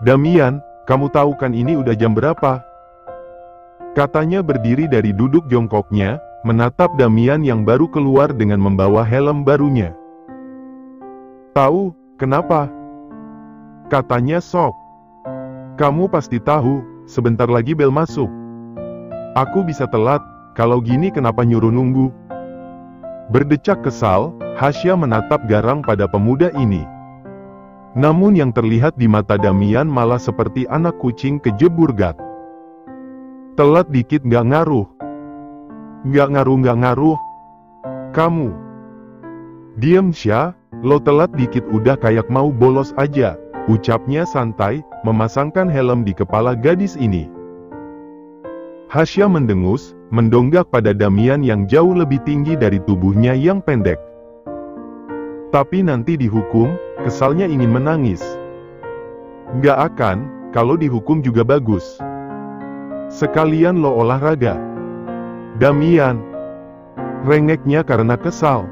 Damian, kamu tahu kan ini udah jam berapa? Katanya berdiri dari duduk jongkoknya, menatap Damian yang baru keluar dengan membawa helm barunya. Tahu, kenapa? Katanya sok. Kamu pasti tahu, sebentar lagi bel masuk. Aku bisa telat, kalau gini kenapa nyuruh nunggu? Berdecak kesal, Hasya menatap garang pada pemuda ini. Namun yang terlihat di mata Damian malah seperti anak kucing kejebur gat. Telat dikit gak ngaruh. Gak ngaruh. Kamu. Diem Sya, lo telat dikit udah kayak mau bolos aja, ucapnya santai, memasangkan helm di kepala gadis ini. Hasya mendengus, mendonggak pada Damian yang jauh lebih tinggi dari tubuhnya yang pendek. Tapi nanti dihukum, kesalnya ingin menangis. Gak akan, kalau dihukum juga bagus. Sekalian lo olahraga. Damian. Rengeknya karena kesal.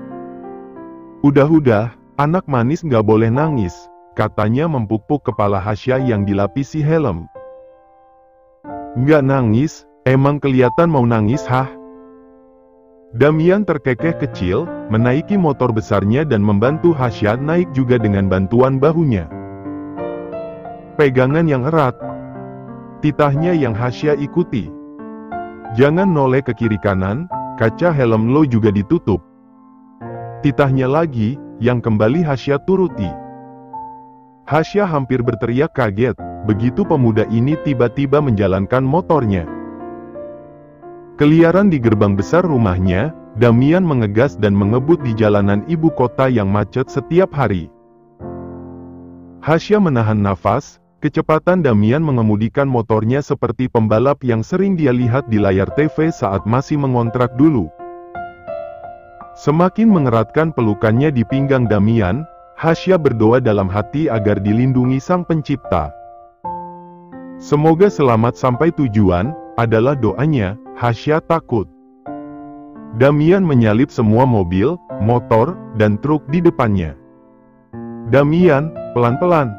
Udah, anak manis gak boleh nangis, katanya mempupuk kepala Hasya yang dilapisi helm. Gak nangis, emang kelihatan mau nangis hah? Damian terkekeh kecil, menaiki motor besarnya dan membantu Hasya naik juga dengan bantuan bahunya. Pegangan yang erat. Titahnya yang Hasya ikuti. Jangan noleh ke kiri kanan, kaca helm lo juga ditutup. Titahnya lagi, yang kembali Hasya turuti. Hasya hampir berteriak kaget, begitu pemuda ini tiba-tiba menjalankan motornya. Keliaran di gerbang besar rumahnya, Damian mengegas dan mengebut di jalanan ibu kota yang macet setiap hari. Hasya menahan nafas, kecepatan Damian mengemudikan motornya seperti pembalap yang sering dia lihat di layar TV saat masih mengontrak dulu. Semakin mengeratkan pelukannya di pinggang Damian, Hasya berdoa dalam hati agar dilindungi Sang Pencipta. Semoga selamat sampai tujuan, adalah doanya. Hasya takut. Damian menyalip semua mobil, motor, dan truk di depannya. Damian, pelan-pelan.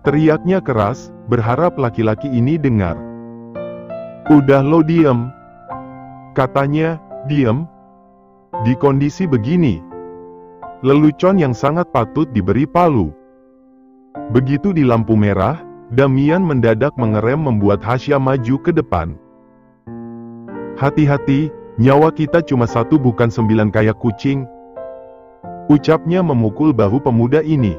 Teriaknya keras, berharap laki-laki ini dengar. Udah lo diem. Katanya, diem. Di kondisi begini, lelucon yang sangat patut diberi palu. Begitu di lampu merah, Damian mendadak mengerem membuat Hasya maju ke depan. Hati-hati, nyawa kita cuma satu bukan 9 kayak kucing. Ucapnya memukul bahu pemuda ini.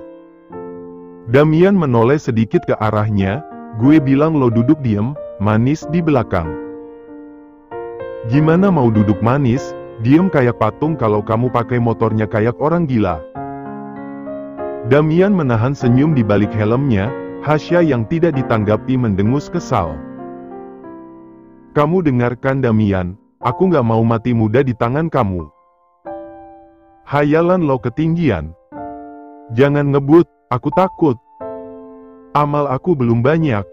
Damian menoleh sedikit ke arahnya, gue bilang lo duduk diem, manis di belakang. Gimana mau duduk manis, diem kayak patung kalau kamu pakai motornya kayak orang gila. Damian menahan senyum di balik helmnya, Hasya yang tidak ditanggapi mendengus kesal. Kamu dengarkan Damian, aku gak mau mati muda di tangan kamu. Hayalan lo ketinggian. Jangan ngebut, aku takut. Amal aku belum banyak.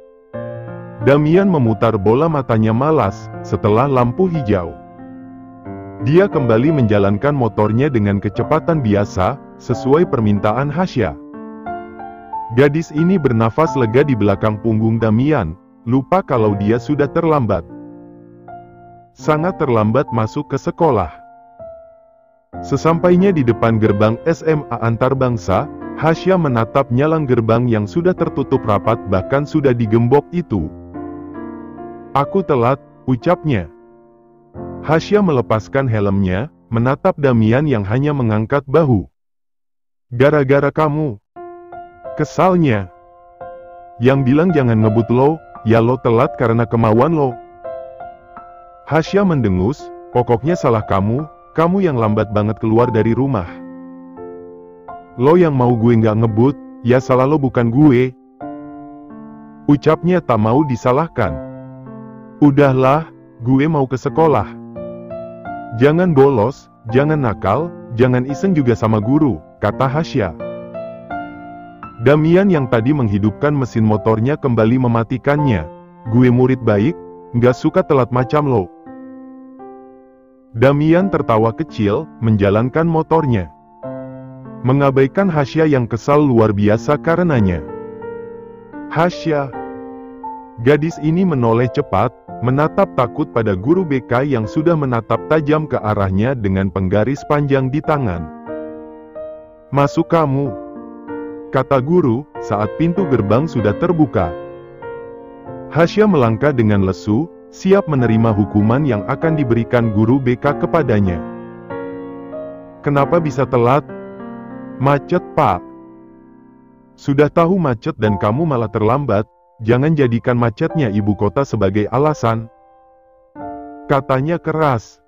Damian memutar bola matanya malas, setelah lampu hijau. Dia kembali menjalankan motornya dengan kecepatan biasa, sesuai permintaan Hasya. Gadis ini bernafas lega di belakang punggung Damian, lupa kalau dia sudah terlambat. Sangat terlambat masuk ke sekolah. Sesampainya di depan gerbang SMA Antarbangsa, Hasya menatap nyalang gerbang yang sudah tertutup rapat bahkan sudah digembok itu. Aku telat, ucapnya. Hasya melepaskan helmnya, menatap Damian yang hanya mengangkat bahu. Gara-gara kamu. Kesalnya. Yang bilang jangan ngebut lo, ya lo telat karena kemauan lo. Hasya mendengus, pokoknya salah kamu yang lambat banget keluar dari rumah. Lo yang mau gue nggak ngebut, ya salah lo bukan gue. Ucapnya tak mau disalahkan. Udahlah, gue mau ke sekolah. Jangan bolos, jangan nakal, jangan iseng juga sama guru, kata Hasya. Damian yang tadi menghidupkan mesin motornya kembali mematikannya. Gue murid baik, nggak suka telat macam lo. Damian tertawa kecil, menjalankan motornya. Mengabaikan Hasya yang kesal luar biasa karenanya. Hasya. Gadis ini menoleh cepat, menatap takut pada guru BK yang sudah menatap tajam ke arahnya dengan penggaris panjang di tangan. "Masuk kamu," kata guru, saat pintu gerbang sudah terbuka. Hasya melangkah dengan lesu, siap menerima hukuman yang akan diberikan guru BK kepadanya. "Kenapa bisa telat?" "Macet, Pak." "Sudah tahu macet dan kamu malah terlambat, jangan jadikan macetnya ibu kota sebagai alasan," katanya keras.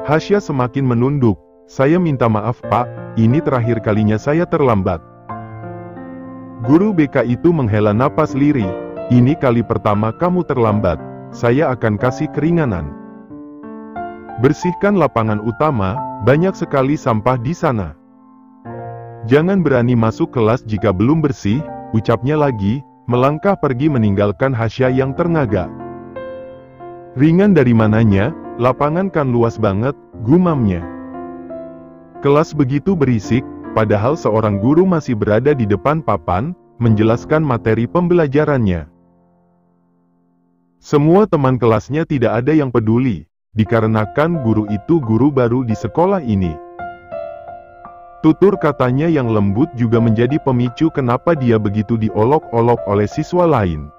Hasya semakin menunduk. "Saya minta maaf, Pak, ini terakhir kalinya saya terlambat." Guru BK itu menghela napas lirih. "Ini kali pertama kamu terlambat, saya akan kasih keringanan. Bersihkan lapangan utama, banyak sekali sampah di sana. Jangan berani masuk kelas jika belum bersih," ucapnya lagi, melangkah pergi meninggalkan Hasya yang terngagak. "Ringan dari mananya, lapangan kan luas banget," gumamnya. Kelas begitu berisik, padahal seorang guru masih berada di depan papan, menjelaskan materi pembelajarannya. Semua teman kelasnya tidak ada yang peduli, dikarenakan guru itu guru baru di sekolah ini. Tutur katanya yang lembut juga menjadi pemicu kenapa dia begitu diolok-olok oleh siswa lain.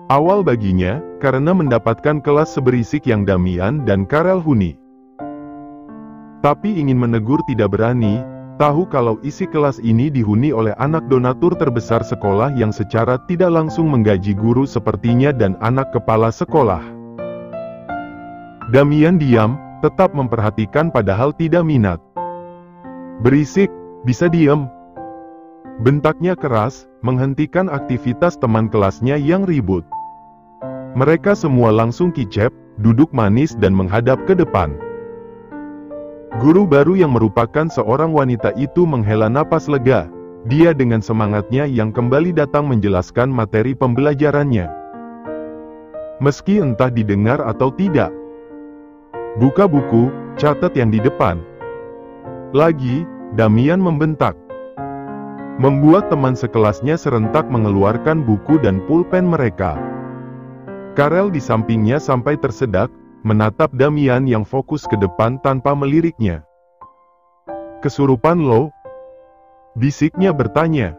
Awal baginya, karena mendapatkan kelas seberisik yang Damian dan Karel huni. Tapi ingin menegur tidak berani, tahu kalau isi kelas ini dihuni oleh anak donatur terbesar sekolah yang secara tidak langsung menggaji guru sepertinya dan anak kepala sekolah. Damian diam, tetap memperhatikan padahal tidak minat. "Berisik, bisa diem?" bentaknya keras, menghentikan aktivitas teman kelasnya yang ribut. Mereka semua langsung kicep, duduk manis dan menghadap ke depan. Guru baru yang merupakan seorang wanita itu menghela napas lega. Dia dengan semangatnya yang kembali datang menjelaskan materi pembelajarannya. Meski entah didengar atau tidak. "Buka buku, catat yang di depan." Lagi, Damian membentak. Membuat teman sekelasnya serentak mengeluarkan buku dan pulpen mereka. Karel di sampingnya sampai tersedak, menatap Damian yang fokus ke depan tanpa meliriknya. "Kesurupan lo?" bisiknya bertanya.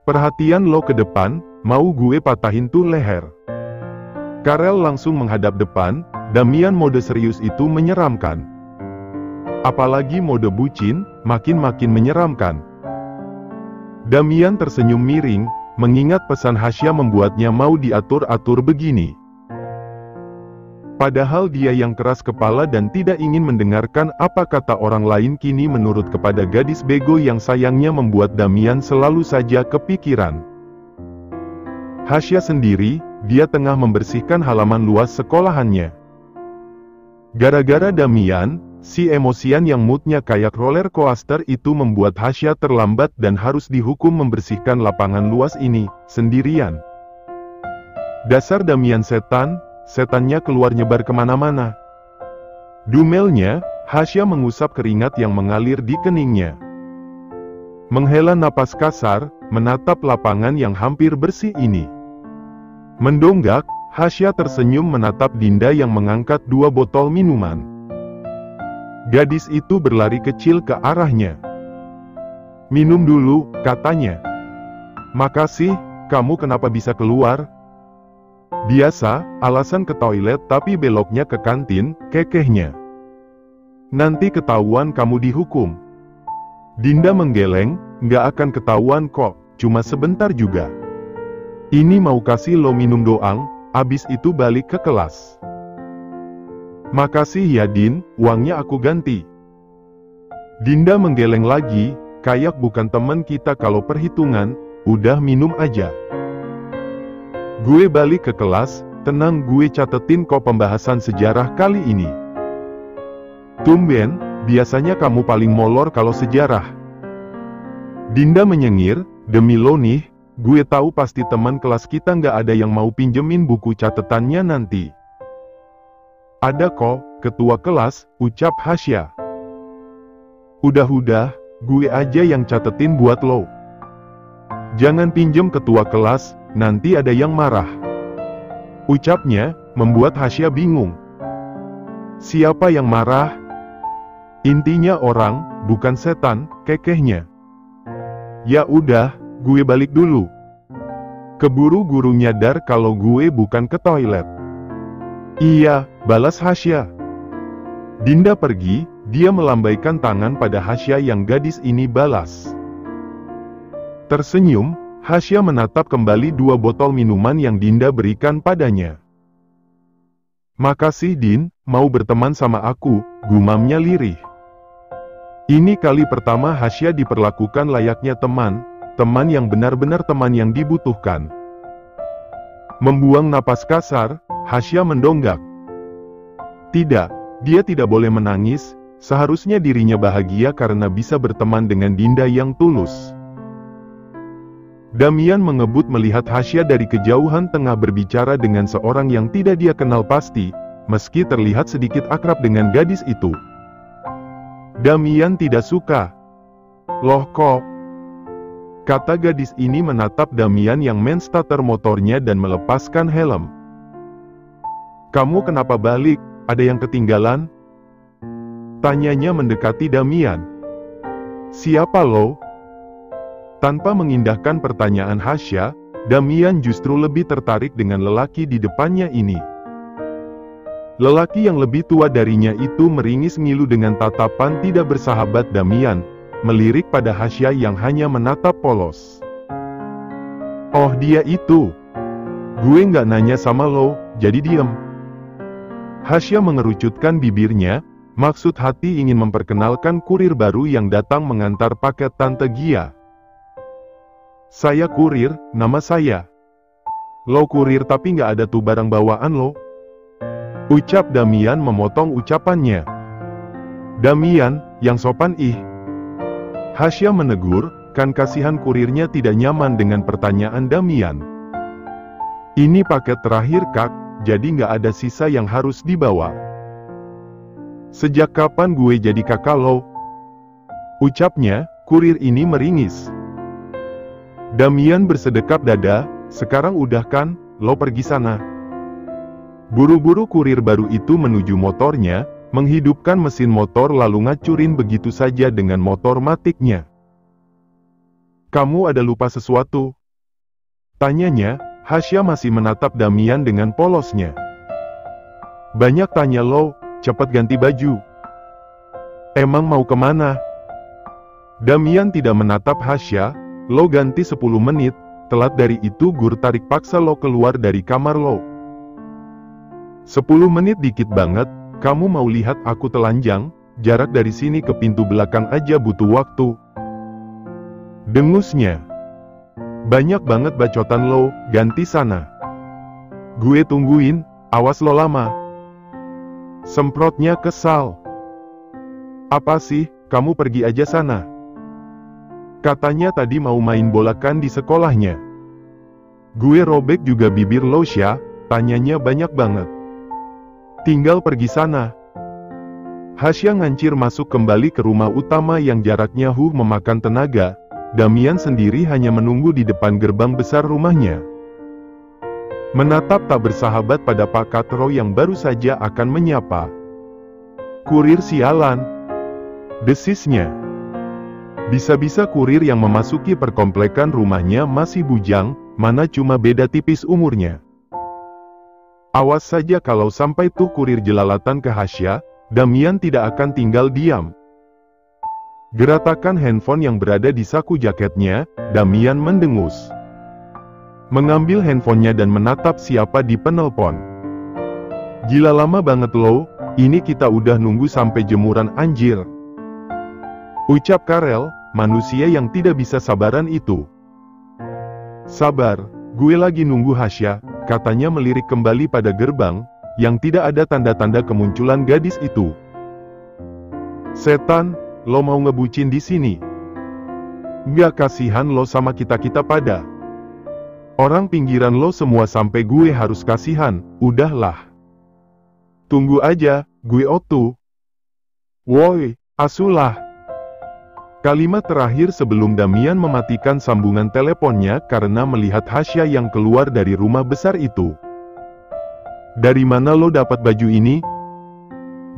"Perhatian lo ke depan, mau gue patahin tuh leher." Karel langsung menghadap depan, Damian mode serius itu menyeramkan. Apalagi mode bucin, makin-makin menyeramkan. Damian tersenyum miring, mengingat pesan Hasya membuatnya mau diatur-atur begini. Padahal dia yang keras kepala dan tidak ingin mendengarkan apa kata orang lain kini menurut kepada gadis bego yang sayangnya membuat Damian selalu saja kepikiran. Hasya sendiri, dia tengah membersihkan halaman luas sekolahannya. Gara-gara Damian, si emosian yang moodnya kayak roller coaster itu membuat Hasya terlambat dan harus dihukum membersihkan lapangan luas ini, sendirian. Dasar Damian setan, setannya keluar nyebar kemana-mana. Dumelnya, Hasya mengusap keringat yang mengalir di keningnya. Menghela napas kasar, menatap lapangan yang hampir bersih ini. Mendonggak, Hasya tersenyum menatap Dinda yang mengangkat 2 botol minuman. Gadis itu berlari kecil ke arahnya. "Minum dulu," katanya. "Makasih, kamu kenapa bisa keluar?" "Biasa, alasan ke toilet tapi beloknya ke kantin," kekehnya. "Nanti ketahuan kamu dihukum." Dinda menggeleng, "Nggak akan ketahuan kok, cuma sebentar juga. Ini mau kasih lo minum doang, abis itu balik ke kelas." "Makasih ya Din, uangnya aku ganti." Dinda menggeleng lagi, "Kayak bukan teman kita kalau perhitungan, udah minum aja." "Gue balik ke kelas, tenang gue catetin kok pembahasan sejarah kali ini." "Tumben, biasanya kamu paling molor kalau sejarah." Dinda menyengir, "Demi lo nih, gue tahu pasti teman kelas kita nggak ada yang mau pinjemin buku catetannya nanti." "Ada kok, ketua kelas," ucap Hasya. "Udah-udah, gue aja yang catetin buat lo." Jangan pinjem ketua kelas, nanti ada yang marah. Ucapnya, membuat Hasya bingung. Siapa yang marah? Intinya orang, bukan setan, kekehnya. Ya udah, gue balik dulu. Keburu guru nyadar kalau gue bukan ke toilet. Iya, balas Hasya. Dinda pergi, dia melambaikan tangan pada Hasya yang gadis ini balas. Tersenyum, Hasya menatap kembali 2 botol minuman yang Dinda berikan padanya. Makasih Din, mau berteman sama aku, gumamnya lirih. Ini kali pertama Hasya diperlakukan layaknya teman yang benar-benar teman yang dibutuhkan. Membuang napas kasar, Hasya mendonggak. Tidak, dia tidak boleh menangis, seharusnya dirinya bahagia karena bisa berteman dengan Dinda yang tulus. Damian mengebut melihat Hasya dari kejauhan tengah berbicara dengan seorang yang tidak dia kenal pasti, meski terlihat sedikit akrab dengan gadis itu. Damian tidak suka. Loh kok? Kata gadis ini menatap Damian yang men-starter motornya dan melepaskan helm. Kamu kenapa balik? Ada yang ketinggalan? Tanyanya mendekati Damian. Siapa lo? Tanpa mengindahkan pertanyaan Hasya, Damian justru lebih tertarik dengan lelaki di depannya ini. Lelaki yang lebih tua darinya itu meringis ngilu dengan tatapan tidak bersahabat Damian, melirik pada Hasya yang hanya menatap polos. Oh dia itu. Gue nggak nanya sama lo, jadi diem. Hasya mengerucutkan bibirnya, maksud hati ingin memperkenalkan kurir baru yang datang mengantar paket Tante Gia. Saya kurir, nama saya. Lo kurir tapi nggak ada tuh barang bawaan lo. Ucap Damian memotong ucapannya. Damian, yang sopan ih. Hasya menegur, kan kasihan kurirnya tidak nyaman dengan pertanyaan Damian. Ini paket terakhir kak, jadi nggak ada sisa yang harus dibawa. Sejak kapan gue jadi kakak lo? Ucapnya, kurir ini meringis. Damian bersedekap dada, sekarang udah kan, lo pergi sana. Buru-buru kurir baru itu menuju motornya, menghidupkan mesin motor lalu ngacurin begitu saja dengan motor matiknya. Kamu ada lupa sesuatu? Tanyanya, Hasya masih menatap Damian dengan polosnya. Banyak tanya lo, cepat ganti baju. Emang mau kemana? Damian tidak menatap Hasya. Lo ganti 10 menit, telat dari itu gur tarik paksa lo keluar dari kamar lo. 10 menit dikit banget, kamu mau lihat aku telanjang, jarak dari sini ke pintu belakang aja butuh waktu. Dengusnya. Banyak banget bacotan lo, ganti sana. Gue tungguin, awas lo lama. Semprotnya kesal. Apa sih, kamu pergi aja sana. Katanya tadi mau main bola kan di sekolahnya. Gue robek juga bibir lo Sya, tanyanya banyak banget. Tinggal pergi sana. Hasya ngancir masuk kembali ke rumah utama yang jaraknya memakan tenaga. Damian sendiri hanya menunggu di depan gerbang besar rumahnya. Menatap tak bersahabat pada Pak Katro yang baru saja akan menyapa. Kurir sialan. Desisnya. Bisa-bisa kurir yang memasuki perkomplekan rumahnya masih bujang, mana cuma beda tipis umurnya. Awas saja kalau sampai tuh kurir jelalatan ke Hasya, Damian tidak akan tinggal diam. Geratakan handphone yang berada di saku jaketnya, Damian mendengus. Mengambil handphonenya dan menatap siapa di penelpon. Gila lama banget lo, ini kita udah nunggu sampai jemuran anjir. Ucap Karel, manusia yang tidak bisa sabaran itu. Sabar, gue lagi nunggu Hasya, katanya melirik kembali pada gerbang, yang tidak ada tanda-tanda kemunculan gadis itu. Setan, lo mau ngebucin di sini? Nggak kasihan lo sama kita-kita pada? Orang pinggiran lo semua sampai gue harus kasihan, udahlah. Tunggu aja, gue otu. Woi, asulah. Kalimat terakhir sebelum Damian mematikan sambungan teleponnya karena melihat Hasya yang keluar dari rumah besar itu. "Dari mana lo dapat baju ini?"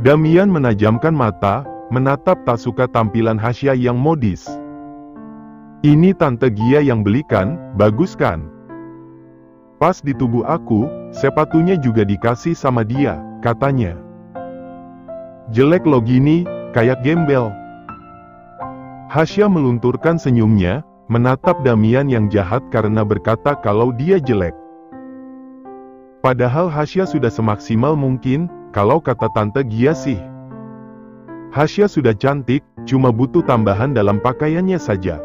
Damian menajamkan mata, menatap tak suka tampilan Hasya yang modis. "Ini Tante Gia yang belikan, bagus kan? Pas di tubuh aku, sepatunya juga dikasih sama dia," katanya. "Jelek lo gini, kayak gembel." Hasya melunturkan senyumnya, menatap Damian yang jahat karena berkata kalau dia jelek. Padahal Hasya sudah semaksimal mungkin, kalau kata Tante Gia sih. Hasya sudah cantik, cuma butuh tambahan dalam pakaiannya saja.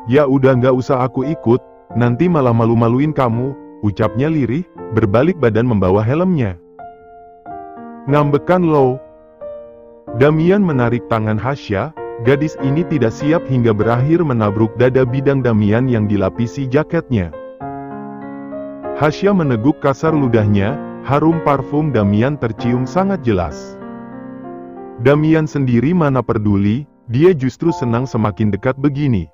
"Ya udah nggak usah aku ikut, nanti malah malu-maluin kamu," ucapnya lirih, berbalik badan membawa helmnya. "Ngambekan lo." Damian menarik tangan Hasya. Gadis ini tidak siap hingga berakhir menabruk dada bidang Damian yang dilapisi jaketnya. Hasya meneguk kasar ludahnya, harum parfum Damian tercium sangat jelas. Damian sendiri mana peduli, dia justru senang semakin dekat begini.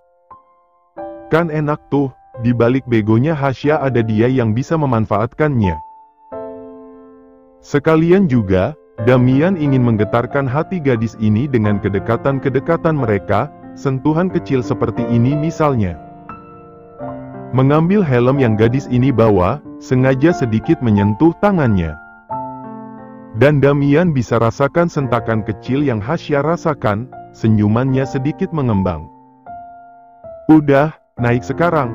Kan enak tuh, di balik begonya Hasya ada dia yang bisa memanfaatkannya. Sekalian juga, Damian ingin menggetarkan hati gadis ini dengan kedekatan-kedekatan mereka, sentuhan kecil seperti ini misalnya. Mengambil helm yang gadis ini bawa, sengaja sedikit menyentuh tangannya. Dan Damian bisa rasakan sentakan kecil yang Hasya rasakan, senyumannya sedikit mengembang. "Udah, naik sekarang,"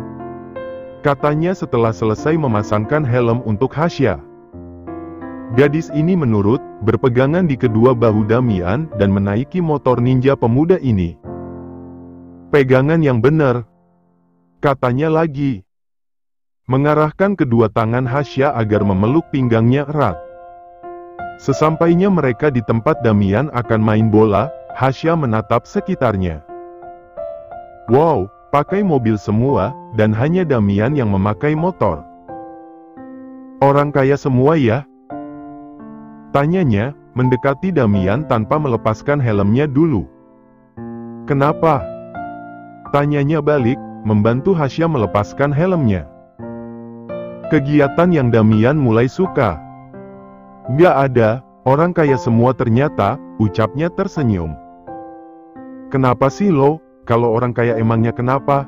katanya setelah selesai memasangkan helm untuk Hasya. Gadis ini menurut, berpegangan di kedua bahu Damian dan menaiki motor ninja pemuda ini. "Pegangan yang benar," katanya lagi. Mengarahkan kedua tangan Hasya agar memeluk pinggangnya erat. Sesampainya mereka di tempat Damian akan main bola, Hasya menatap sekitarnya. Wow, pakai mobil semua, dan hanya Damian yang memakai motor. "Orang kaya semua ya?" tanyanya, mendekati Damian tanpa melepaskan helmnya dulu. "Kenapa?" tanyanya balik, membantu Hasya melepaskan helmnya. Kegiatan yang Damian mulai suka. "Nggak ada, orang kaya semua ternyata," ucapnya tersenyum. "Kenapa sih lo, kalau orang kaya emangnya kenapa?"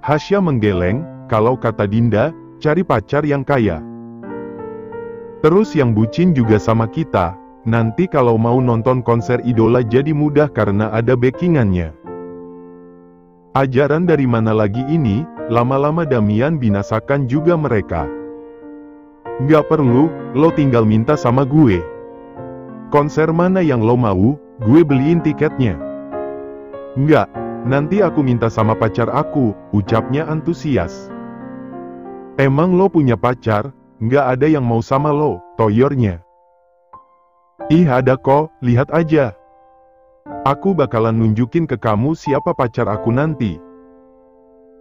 Hasya menggeleng, "Kalau kata Dinda, cari pacar yang kaya. Terus yang bucin juga sama kita, nanti kalau mau nonton konser idola jadi mudah karena ada backingannya." Ajaran dari mana lagi ini, lama-lama Damian binasakan juga mereka. "Nggak perlu, lo tinggal minta sama gue. Konser mana yang lo mau, gue beliin tiketnya." "Nggak, nanti aku minta sama pacar aku," ucapnya antusias. "Emang lo punya pacar? Nggak ada yang mau sama lo," toyornya. "Ih ada kok, lihat aja. Aku bakalan nunjukin ke kamu siapa pacar aku nanti."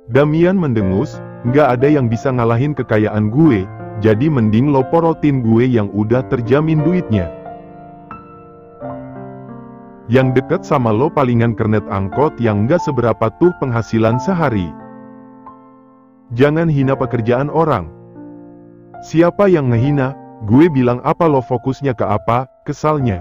Damian mendengus, "Nggak ada yang bisa ngalahin kekayaan gue, jadi mending lo porotin gue yang udah terjamin duitnya. Yang deket sama lo palingan kernet angkot yang nggak seberapa tuh penghasilan sehari. Jangan hina pekerjaan orang." "Siapa yang ngehina? Gue bilang apa lo fokusnya ke apa?" kesalnya.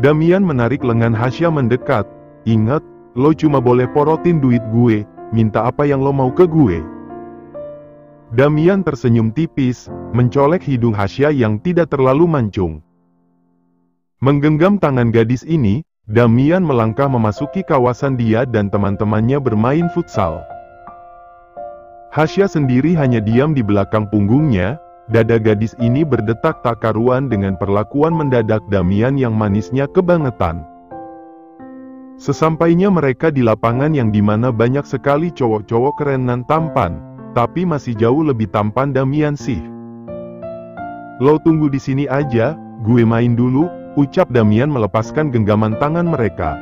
Damian menarik lengan Hasya mendekat. "Ingat, lo cuma boleh porotin duit gue, minta apa yang lo mau ke gue." Damian tersenyum tipis, mencolek hidung Hasya yang tidak terlalu mancung. Menggenggam tangan gadis ini, Damian melangkah memasuki kawasan dia dan teman-temannya bermain futsal. Hasya sendiri hanya diam di belakang punggungnya, dada gadis ini berdetak tak karuan dengan perlakuan mendadak Damian yang manisnya kebangetan. Sesampainya mereka di lapangan yang dimana banyak sekali cowok-cowok keren dan tampan, tapi masih jauh lebih tampan Damian sih. "Lo tunggu di sini aja, gue main dulu," ucap Damian melepaskan genggaman tangan mereka.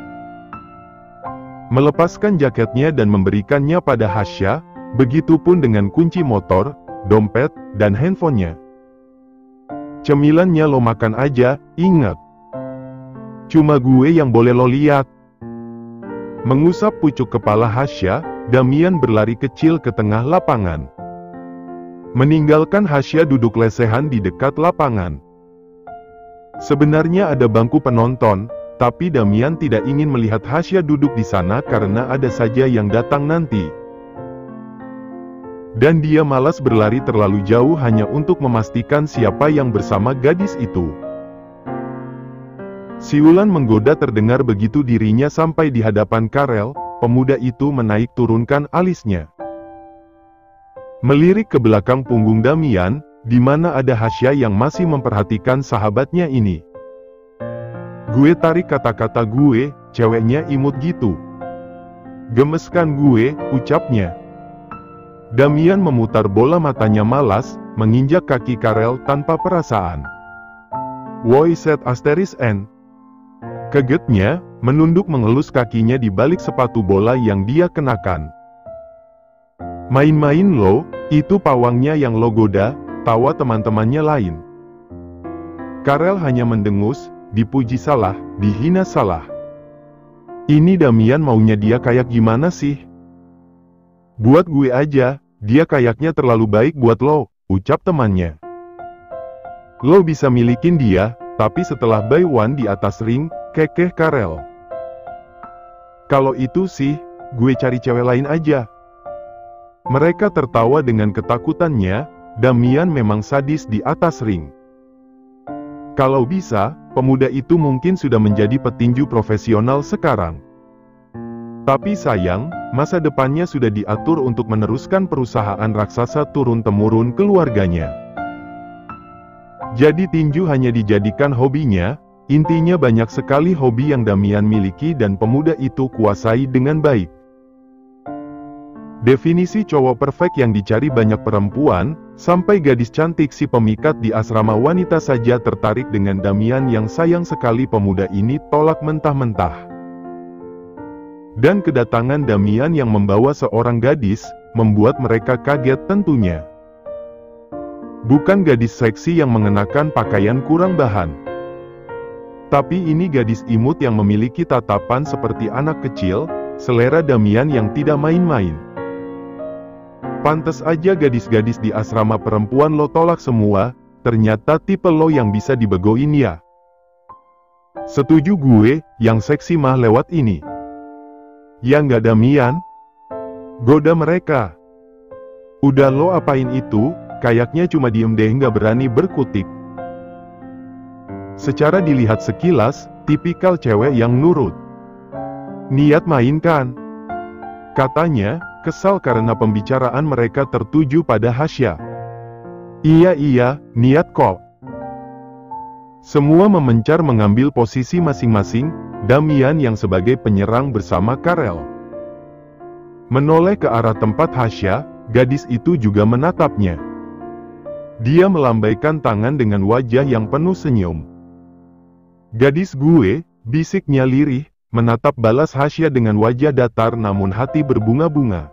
Melepaskan jaketnya dan memberikannya pada Hasya, begitupun dengan kunci motor, dompet, dan handphonenya. "Cemilannya lo makan aja, ingat. Cuma gue yang boleh lo lihat. Mengusap pucuk kepala Hasya, Damian berlari kecil ke tengah lapangan. Meninggalkan Hasya duduk lesehan di dekat lapangan. Sebenarnya ada bangku penonton, tapi Damian tidak ingin melihat Hasya duduk di sana karena ada saja yang datang nanti. Dan dia malas berlari terlalu jauh hanya untuk memastikan siapa yang bersama gadis itu. Siulan menggoda terdengar begitu dirinya sampai di hadapan Karel. Pemuda itu menaik turunkan alisnya. Melirik ke belakang punggung Damian, di mana ada Hasya yang masih memperhatikan sahabatnya ini. Gue tarik kata-kata gue, ceweknya imut gitu. Gemeskan gue, ucapnya. Damian memutar bola matanya malas, menginjak kaki Karel tanpa perasaan. Woi set asterisk N. Kagetnya, menunduk mengelus kakinya di balik sepatu bola yang dia kenakan. Main-main lo, itu pawangnya yang lo goda, tawa teman-temannya lain. Karel hanya mendengus, dipuji salah, dihina salah. Ini Damian maunya dia kayak gimana sih? Buat gue aja, dia kayaknya terlalu baik buat lo, ucap temannya. Lo bisa milikin dia, tapi setelah buy one di atas ring, kekeh Karel. Kalau itu sih, gue cari cewek lain aja. Mereka tertawa dengan ketakutannya. Damian memang sadis di atas ring. Kalau bisa, pemuda itu mungkin sudah menjadi petinju profesional sekarang. Tapi sayang, masa depannya sudah diatur untuk meneruskan perusahaan raksasa turun-temurun keluarganya. Jadi tinju hanya dijadikan hobinya. Intinya banyak sekali hobi yang Damian miliki dan pemuda itu kuasai dengan baik. Definisi cowok perfect yang dicari banyak perempuan, sampai gadis cantik si pemikat di asrama wanita saja tertarik dengan Damian yang sayang sekali pemuda ini tolak mentah-mentah. Dan kedatangan Damian yang membawa seorang gadis, membuat mereka kaget tentunya. Bukan gadis seksi yang mengenakan pakaian kurang bahan. Tapi ini gadis imut yang memiliki tatapan seperti anak kecil, selera Damian yang tidak main-main. Pantes aja gadis-gadis di asrama perempuan lo tolak semua, ternyata tipe lo yang bisa dibegoin ya. Setuju gue, yang seksi mah lewat ini. Ya nggak Damian? Goda mereka. Udah lo apain itu, kayaknya cuma diem deh nggak berani berkutik. Secara dilihat sekilas, tipikal cewek yang nurut. Niat main kan? Katanya, kesal karena pembicaraan mereka tertuju pada Hasya. Iya, niat kok. Semua memencar mengambil posisi masing-masing, Damian yang sebagai penyerang bersama Karel. Menoleh ke arah tempat Hasya, gadis itu juga menatapnya. Dia melambaikan tangan dengan wajah yang penuh senyum. Gadis gue, bisiknya lirih, menatap balas Hasya dengan wajah datar namun hati berbunga-bunga.